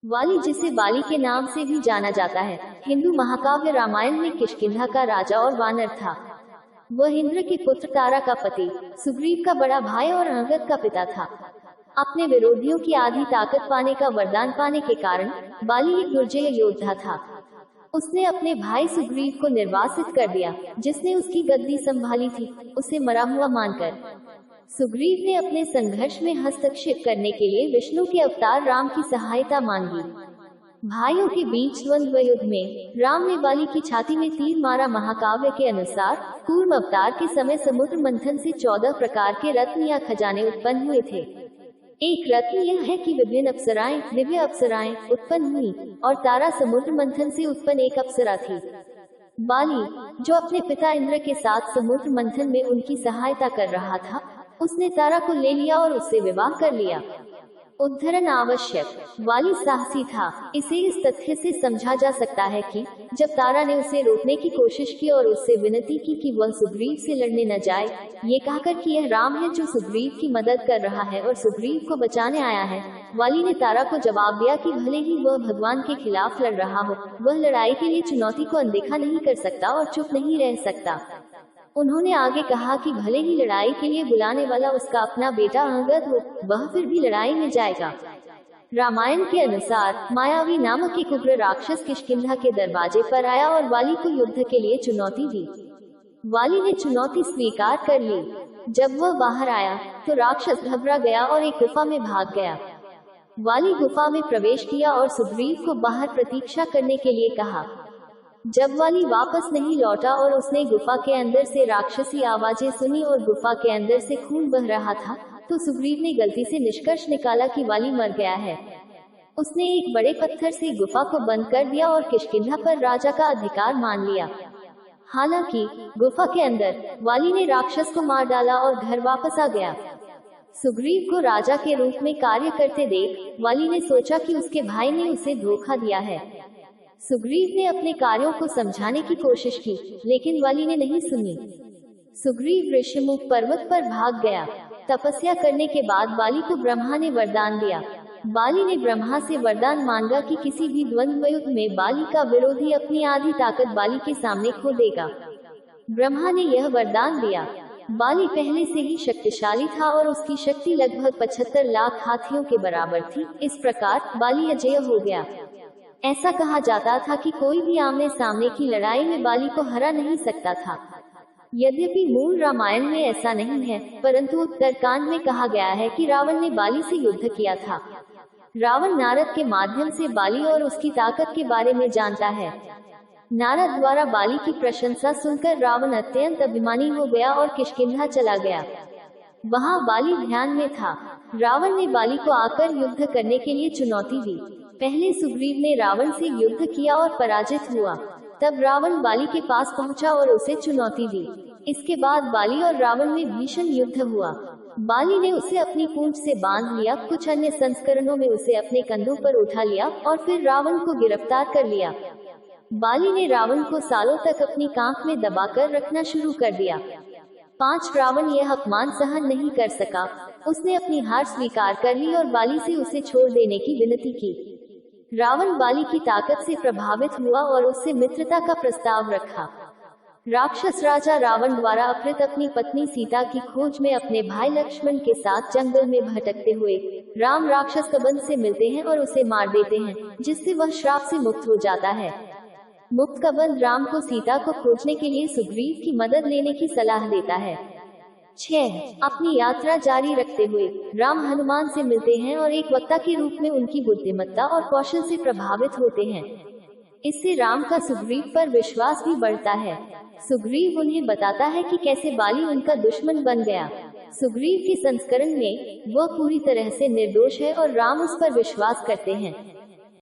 वाली, जिसे बाली के नाम से भी जाना जाता है, हिंदू महाकाव्य रामायण में किष्किंधा का राजा और वानर था। वह इंद्र के पुत्र तारा का पति, सुग्रीव का बड़ा भाई और अंगद का पिता था। अपने विरोधियों की आधी ताकत पाने का वरदान पाने के कारण बाली एक दुर्जय योद्धा था। उसने अपने भाई सुग्रीव को निर्वासित कर दिया, जिसने उसकी गद्दी संभाली थी, उसे मरा हुआ मानकर। सुग्रीव ने अपने संघर्ष में हस्तक्षेप करने के लिए विष्णु के अवतार राम की सहायता मांगी। भाइयों के बीच द्वंद्व युद्ध में राम ने बाली की छाती में तीर मारा। महाकाव्य के अनुसार कूर्म अवतार के समय समुद्र मंथन से 14 प्रकार के रत्न या खजाने उत्पन्न हुए थे। एक रत्न यह है कि विभिन्न अप्सराएं, दिव्य अप्सराएं उत्पन्न हुई, और तारा समुद्र मंथन से उत्पन्न एक अप्सरा थी। बाली, जो अपने पिता इंद्र के साथ समुद्र मंथन में उनकी सहायता कर रहा था, उसने तारा को ले लिया और उससे विवाह कर लिया। उद्धरण आवश्यक। वाली साहसी था। इसे इस तथ्य से समझा जा सकता है कि जब तारा ने उसे रोकने की कोशिश की और उससे विनती की कि वह सुग्रीव से लड़ने न जाए, ये कहकर कि यह राम है जो सुग्रीव की मदद कर रहा है और सुग्रीव को बचाने आया है, वाली ने तारा को जवाब दिया कि भले ही वह भगवान के खिलाफ लड़ रहा हो, वह लड़ाई के लिए चुनौती को अनदेखा नहीं कर सकता और चुप नहीं रह सकता। उन्होंने आगे कहा कि भले ही लड़ाई के लिए बुलाने वाला उसका अपना बेटा अंगद हो, वह फिर भी लड़ाई में जाएगा। रामायण के अनुसार मायावी नामक एक उग्र राक्षस किष्किंधा के दरवाजे पर आया और वाली को युद्ध के लिए चुनौती दी। वाली ने चुनौती स्वीकार कर ली। जब वह बाहर आया तो राक्षस घबरा गया और एक गुफा में भाग गया। वाली गुफा में प्रवेश किया और सुग्रीव को बाहर प्रतीक्षा करने के लिए कहा। जब वाली वापस नहीं लौटा और उसने गुफा के अंदर से राक्षसी आवाजें सुनी और गुफा के अंदर से खून बह रहा था, तो सुग्रीव ने गलती से निष्कर्ष निकाला कि वाली मर गया है। उसने एक बड़े पत्थर से गुफा को बंद कर दिया और किष्किंधा पर राजा का अधिकार मान लिया। हालांकि गुफा के अंदर वाली ने राक्षस को मार डाला और घर वापस आ गया। सुग्रीव को राजा के रूप में कार्य करते देख वाली ने सोचा कि उसके भाई ने उसे धोखा दिया है। सुग्रीव ने अपने कार्यों को समझाने की कोशिश की, लेकिन वाली ने नहीं सुनी। सुग्रीव ऋषिमुख पर्वत पर भाग गया। तपस्या करने के बाद बाली को ब्रह्मा ने वरदान दिया। बाली ने ब्रह्मा से वरदान मांगा कि किसी भी द्वंद्व युद्ध में बाली का विरोधी अपनी आधी ताकत बाली के सामने खो देगा। ब्रह्मा ने यह वरदान दिया। बाली पहले से ही शक्तिशाली था और उसकी शक्ति लगभग 75 लाख हाथियों के बराबर थी। इस प्रकार बाली अजेय हो गया। ऐसा कहा जाता था कि कोई भी आमने सामने की लड़ाई में बाली को हरा नहीं सकता था। यद्यपि मूल रामायण में ऐसा नहीं है, परंतु उत्तरकांड में कहा गया है कि रावण ने बाली से युद्ध किया था। रावण नारद के माध्यम से बाली और उसकी ताकत के बारे में जानता है। नारद द्वारा बाली की प्रशंसा सुनकर रावण अत्यंत अभिमानी हो गया और किष्किंधा चला गया। वहाँ बाली ध्यान में था। रावण ने बाली को आकर युद्ध करने के लिए चुनौती दी। पहले सुग्रीव ने रावण से युद्ध किया और पराजित हुआ। तब रावण बाली के पास पहुंचा और उसे चुनौती दी। इसके बाद बाली और रावण में भीषण युद्ध हुआ। बाली ने उसे अपनी पूंछ से बांध लिया, कुछ अन्य संस्करणों में उसे अपने कंधों पर उठा लिया और फिर रावण को गिरफ्तार कर लिया। बाली ने रावण को सालों तक अपनी कांख में दबाकर रखना शुरू कर दिया। 5 रावण यह अपमान सहन नहीं कर सका। उसने अपनी हार स्वीकार कर ली और बाली से उसे छोड़ देने की विनती की। रावण बाली की ताकत से प्रभावित हुआ और उससे मित्रता का प्रस्ताव रखा। राक्षस राजा रावण द्वारा अपहृत अपनी पत्नी सीता की खोज में अपने भाई लक्ष्मण के साथ जंगल में भटकते हुए राम राक्षस कबंध से मिलते हैं और उसे मार देते हैं, जिससे वह श्राप से मुक्त हो जाता है। मुक्त कबंध राम को सीता को खोजने के लिए सुग्रीव की मदद लेने की सलाह देता है। 6. अपनी यात्रा जारी रखते हुए राम हनुमान से मिलते हैं और एक वक्ता के रूप में उनकी बुद्धिमत्ता और कौशल से प्रभावित होते हैं। इससे राम का सुग्रीव पर विश्वास भी बढ़ता है। सुग्रीव उन्हें बताता है कि कैसे बाली उनका दुश्मन बन गया। सुग्रीव के संस्करण में वह पूरी तरह से निर्दोष है और राम उस पर विश्वास करते हैं।